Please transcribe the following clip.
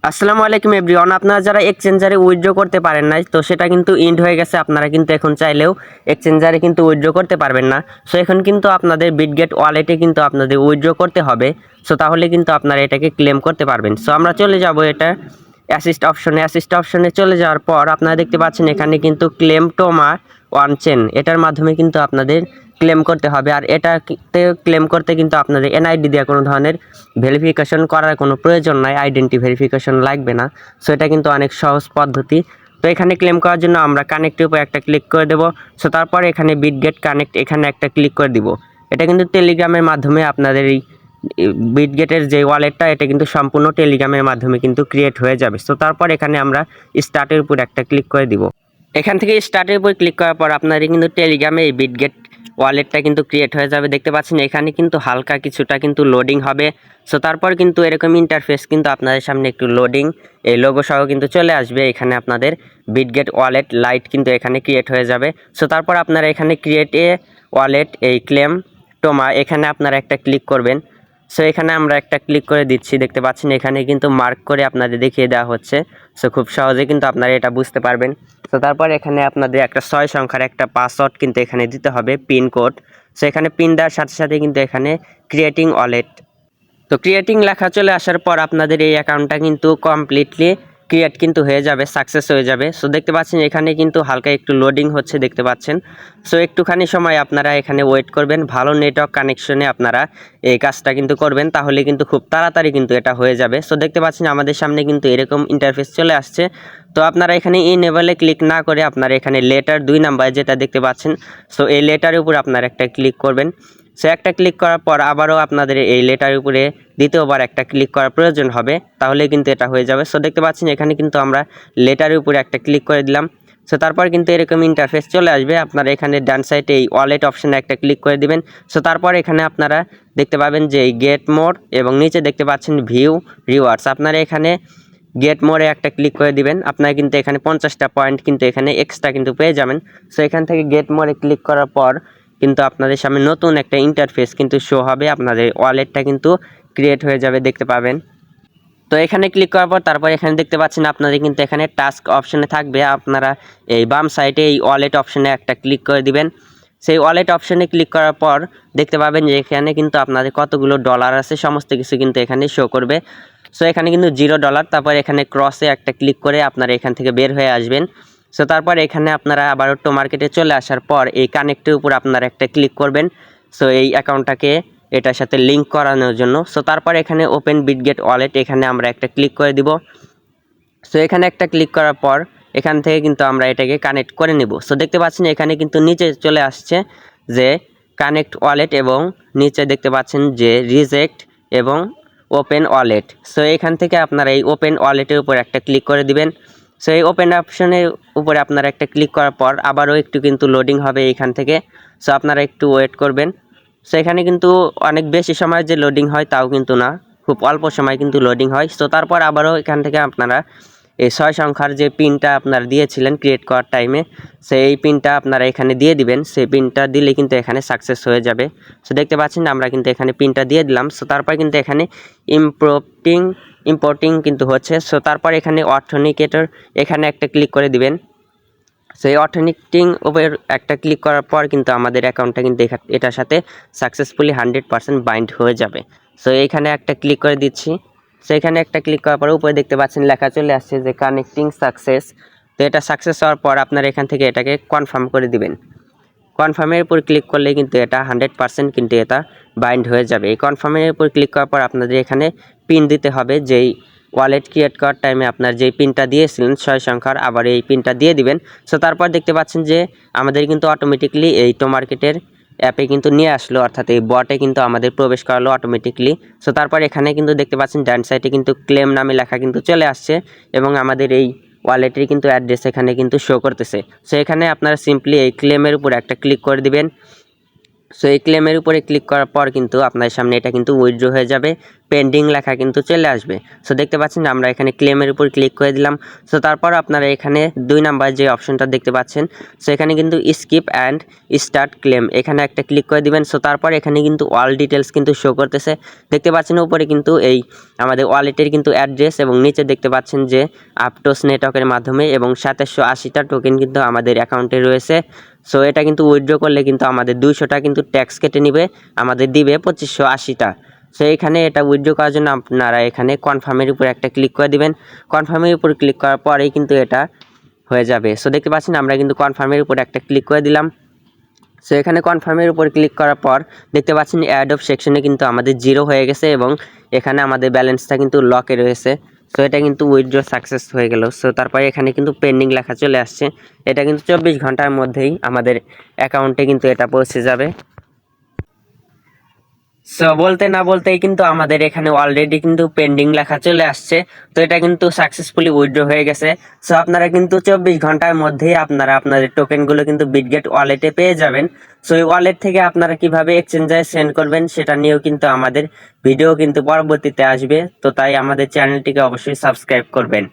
আসসালামু আলাইকুম এভরিওয়ান। আপনারা যারা এক্সচেঞ্জারে উইথড্র করতে পারেন না, তো সেটা কিন্তু ইন্ড হয়ে গেছে। আপনারা কিন্তু এখন চাইলেও এক্সচেঞ্জারে কিন্তু উইথড্র করতে পারবেন না। সো এখন কিন্তু আপনাদের বিটগেট ওয়ালেটে কিন্তু আপনাদের উইথড্র করতে হবে। সো তাহলে কিন্তু আপনারা এটাকে ক্লেম করতে পারবেন। সো আমরা চলে যাব এটা অ্যাসিস্ট অপশনে চলে যাওয়ার পর আপনারা দেখতে পাচ্ছেন এখানে কিন্তু ক্লেম টোমা ওয়ান চেন, এটার মাধ্যমে কিন্তু আপনাদের ক্লেম করতে হবে। আর এটাতে ক্লেম করতে কিন্তু আপনাদের এনআইডি দিয়ে কোনো ধরনের ভেরিফিকেশন করার কোনো প্রয়োজন নাই, আইডেন্টি ভেরিফিকেশন লাগবে না। সো এটা কিন্তু অনেক সহজ পদ্ধতি। তো এখানে ক্লেম করার জন্য আমরা কানেক্টের উপর একটা ক্লিক করে দেবো। সো তারপর এখানে বিটগেট কানেক্ট এখানে একটা ক্লিক করে দিব। এটা কিন্তু টেলিগ্রামের মাধ্যমে আপনাদের এই বিটগেটের যে ওয়ালেটটা, এটা কিন্তু সম্পূর্ণ টেলিগ্রামের মাধ্যমে কিন্তু ক্রিয়েট হয়ে যাবে। সো তারপর এখানে আমরা স্টার্টের উপর একটা ক্লিক করে দিব। এখান থেকে স্টার্টের উপর ক্লিক করার পর আপনাদের কিন্তু টেলিগ্রামে এই বিটগেট ওয়ালেটটা কিন্তু ক্রিয়েট হয়ে যাবে। দেখতে পাচ্ছেন এখানে কিন্তু হালকা কিছুটা কিন্তু লোডিং হবে। সো তারপর কিন্তু এরকম ইন্টারফেস কিন্তু আপনাদের সামনে একটু লোডিং এই লোগো সহ কিন্তু চলে আসবে। এখানে আপনাদের বিটগেট ওয়ালেট লাইট কিন্তু এখানে ক্রিয়েট হয়ে যাবে। সো তারপর আপনারা এখানে ক্রিয়েট এ ওয়ালেট এই ক্লেম টোমা এখানে আপনারা একটা ক্লিক করবেন। সো এখানে আমরা একটা ক্লিক করে দিচ্ছি। দেখতে পাচ্ছেন এখানে কিন্তু মার্ক করে আপনাদের দেখিয়ে দেওয়া হচ্ছে। সো খুব সহজে কিন্তু আপনারা এটা বুঝতে পারবেন। তো তারপর এখানে আপনাদের একটা 6 সংখ্যার একটা পাসওয়ার্ড কিন্তু এখানে দিতে হবে, পিন কোড। সো এখানে পিন দেওয়ার সাথে সাথে কিন্তু এখানে ক্রিয়েটিং ওয়ালেট, তো ক্রিয়েটিং লেখা চলে আসার পর আপনাদের এই অ্যাকাউন্টটা কিন্তু কমপ্লিটলি ক্রিয়েট কিন্তু হয়ে যাবে, সাকসেস হয়ে যাবে। সো দেখতে পাচ্ছেন এখানে কিন্তু হালকা একটু লোডিং হচ্ছে, দেখতে পাচ্ছেন। সো একটুখানি সময় আপনারা এখানে ওয়েট করবেন, ভালো নেটওয়ার্ক কানেকশনে আপনারা এই কাজটা কিন্তু করবেন, তাহলে কিন্তু খুব তাড়াতাড়ি কিন্তু এটা হয়ে যাবে। সো দেখতে পাচ্ছেন আমাদের সামনে কিন্তু এরকম ইন্টারফেস চলে আসছে। তো আপনারা এখানে ইনেবলে ক্লিক না করে আপনারা এখানে লেটার 2 নাম্বার যেটা দেখতে পাচ্ছেন, সো এই লেটারের উপর আপনারা একটা ক্লিক করবেন। সো একটা ক্লিক করার পর আবারও আপনাদের এই লেটারের উপরে দ্বিতীয়বার একটা ক্লিক করার প্রয়োজন হবে, তাহলে কিন্তু এটা হয়ে যাবে। সো দেখতে পাচ্ছেন এখানে কিন্তু আমরা লেটারের উপরে একটা ক্লিক করে দিলাম। সো তারপর কিন্তু এরকম ইন্টারফেস চলে আসবে। আপনারা এখানে ডান সাইডে এই ওয়ালেট অপশানে একটা ক্লিক করে দিবেন। সো তারপর এখানে আপনারা দেখতে পাবেন যে এই গেট মোর এবং নিচে দেখতে পাচ্ছেন ভিউ রিওয়ার্ডস, আপনারা এখানে গেট মোরে একটা ক্লিক করে দিবেন। আপনারা কিন্তু এখানে 50টা পয়েন্ট কিন্তু এখানে এক্সট্রা কিন্তু পেয়ে যাবেন। সো এখান থেকে গেট মোরে ক্লিক করার পর কিন্তু আপনাদের সামনে নতুন একটা ইন্টারফেস কিন্তু শো হবে, আপনাদের ওয়ালেটটা কিন্তু ক্রিয়েট হয়ে যাবে, দেখতে পাবেন। তো এখানে ক্লিক করার পর তারপর এখানে দেখতে পাচ্ছেন আপনাদের কিন্তু এখানে টাস্ক অপশানে থাকবে, আপনারা এই বাম সাইডে এই ওয়ালেট অপশানে একটা ক্লিক করে দিবেন। সেই ওয়ালেট অপশানে ক্লিক করার পর দেখতে পাবেন যে এখানে কিন্তু আপনাদের কতগুলো ডলার আছে সমস্ত কিছু কিন্তু এখানে শো করবে। সো এখানে কিন্তু $0, তারপর এখানে ক্রসে একটা ক্লিক করে আপনারা এখান থেকে বের হয়ে আসবেন। সো তারপর এখানে আপনারা আবার অটো মার্কেটে চলে আসার পর এই কানেক্টের উপর আপনারা একটা ক্লিক করবেন। সো এই অ্যাকাউন্টটাকে এটার সাথে লিঙ্ক করানোর জন্য। সো তারপর এখানে ওপেন বিটগেট ওয়ালেট এখানে আমরা একটা ক্লিক করে দিব। সো এখানে একটা ক্লিক করার পর এখান থেকে কিন্তু আমরা এটাকে কানেক্ট করে নেব। সো দেখতে পাচ্ছেন এখানে কিন্তু নিচে চলে আসছে যে কানেক্ট ওয়ালেট এবং নিচে দেখতে পাচ্ছেন যে রিজেক্ট এবং ওপেন ওয়ালেট। সো এখান থেকে আপনারা এই ওপেন ওয়ালেটের উপর একটা ক্লিক করে দিবেন। সো এই ওপেন অপশনের উপরে আপনারা একটা ক্লিক করার পর আবারও একটু কিন্তু লোডিং হবে এইখান থেকে। সো আপনারা একটু ওয়েট করবেন। সো এখানে কিন্তু অনেক বেশি সময় যে লোডিং হয় তাও কিন্তু না, খুব অল্প সময় কিন্তু লোডিং হয়। সো তারপর আবারও এখান থেকে আপনারা এই 6 সংখ্যার যে পিনটা আপনারা দিয়েছিলেন ক্রিয়েট করার টাইমে, সেই পিনটা আপনারা এখানে দিয়ে দিবেন। সেই পিনটা দিলে কিন্তু এখানে সাকসেস হয়ে যাবে। সো দেখতে পাচ্ছেন আমরা কিন্তু এখানে পিনটা দিয়ে দিলাম। সো তারপর কিন্তু এখানে ইম্পোর্টিং কিন্তু হচ্ছে। সো তারপর এখানে অথেন্টিকেটর এখানে একটা ক্লিক করে দিবেন। সো এই অথেন্টিকেটিং উপর একটা ক্লিক করার পর কিন্তু আমাদের অ্যাকাউন্টটা কিন্তু এটার সাথে সাকসেসফুলি 100% বাইন্ড হয়ে যাবে। সো এইখানে একটা ক্লিক করে দিচ্ছি। সো এখানে একটা ক্লিক করার পর উপরে দেখতে পাচ্ছেন লেখা চলে আসছে যে কানেক্টিং সাকসেস। তো এটা সাকসেস হওয়ার পর আপনারা এখান থেকে এটাকে কনফার্ম করে দিবেন। কনফার্মের উপর ক্লিক করলে কিন্তু এটা 100% কিন্তু এটা বাইন্ড হয়ে যাবে। এই কনফার্মের উপর ক্লিক করার পর আপনাদের এখানে পিন দিতে হবে, যেই ওয়ালেট ক্রিয়েট করার টাইমে আপনার যেই পিনটা দিয়েছিলেন 6 সংখ্যার, আবার এই পিনটা দিয়ে দিবেন। সো তারপর দেখতে পাচ্ছেন যে আমাদের কিন্তু অটোমেটিকলি এই টো মার্কেটের অ্যাপে কিন্তু নিয়ে আসলো, অর্থাৎ এই বটে কিন্তু আমাদের প্রবেশ করালো অটোমেটিকলি। সো তারপর এখানে কিন্তু দেখতে পাচ্ছেন ডান সাইডে কিন্তু ক্লেম নামে লেখা কিন্তু চলে আসছে এবং আমাদের এই ওয়ালেটের কিন্তু অ্যাড্রেস এখানে কিন্তু শো করতেছে। সো এখানে আপনারা সিম্পলি এই ক্লেমের উপর একটা ক্লিক করে দিবেন। সো এই ক্লেমের উপরে ক্লিক করার পর কিন্তু আপনার সামনে এটা কিন্তু উইথড্র হয়ে যাবে, পেন্ডিং লেখা কিন্তু চলে আসবে। সো দেখতে পাচ্ছেন আমরা এখানে ক্লেমের উপর ক্লিক করে দিলাম। সো তারপর আপনারা এখানে 2 নাম্বার যে অপশনটা দেখতে পাচ্ছেন, সো এখানে কিন্তু স্কিপ অ্যান্ড স্টার্ট ক্লেম এখানে একটা ক্লিক করে দিবেন। সো তারপর এখানে কিন্তু অল ডিটেলস কিন্তু শো করতেছে, দেখতে পাচ্ছেন উপরে কিন্তু এই আমাদের ওয়ালেটের কিন্তু অ্যাড্রেস এবং নিচে দেখতে পাচ্ছেন যে আপটোস নেটওয়ার্কের মাধ্যমে এবং 2780টা টোকেন কিন্তু আমাদের অ্যাকাউন্টে রয়েছে। সো এটা কিন্তু উইথড্র করলে কিন্তু আমাদের 200টা কিন্তু ট্যাক্স কেটে নিবে, আমাদের দিবে 2580টা। সো এখানে এটা উইথড্র করার জন্য আপনারা এখানে কনফার্মের উপর একটা ক্লিক করে দিবেন। কনফার্মের উপর ক্লিক করার পরেই কিন্তু এটা হয়ে যাবে। সো দেখতে পাচ্ছেন আমরা কিন্তু কনফার্মের উপর একটা ক্লিক করে দিলাম। সো এখানে কনফার্মের উপর ক্লিক করার পর দেখতে পাচ্ছেন অ্যাড অফ সেকশনে কিন্তু আমাদের 0 হয়ে গেছে এবং এখানে আমাদের ব্যালেন্সটা কিন্তু লকে রয়েছে। সো এটা কিন্তু উইথড্র সাকসেস হয়ে গেল। সো তারপরে এখানে কিন্তু পেন্ডিং লেখা চলে আসছে, এটা কিন্তু 24 ঘন্টার মধ্যেই আমাদের অ্যাকাউন্টে কিন্তু এটা পৌঁছে যাবে। সো বলতে না বলতেই কিন্তু আমাদের এখানে অলরেডি কিন্তু পেন্ডিং লেখা চলে আসছে, তো এটা কিন্তু সাকসেসফুলি উইথড্র হয়ে গেছে। সো আপনারা কিন্তু 24 ঘন্টার মধ্যেই আপনারা আপনাদের টোকেনগুলো কিন্তু বিটগেট ওয়ালেটে পেয়ে যাবেন। সো এই ওয়ালেট থেকে আপনারা কিভাবে এক্সচেঞ্জে সেন্ড করবেন সেটা নিয়েও কিন্তু আমাদের ভিডিও কিন্তু পরবর্তীতে আসবে, তো তাই আমাদের চ্যানেলটিকে অবশ্যই সাবস্ক্রাইব করবেন।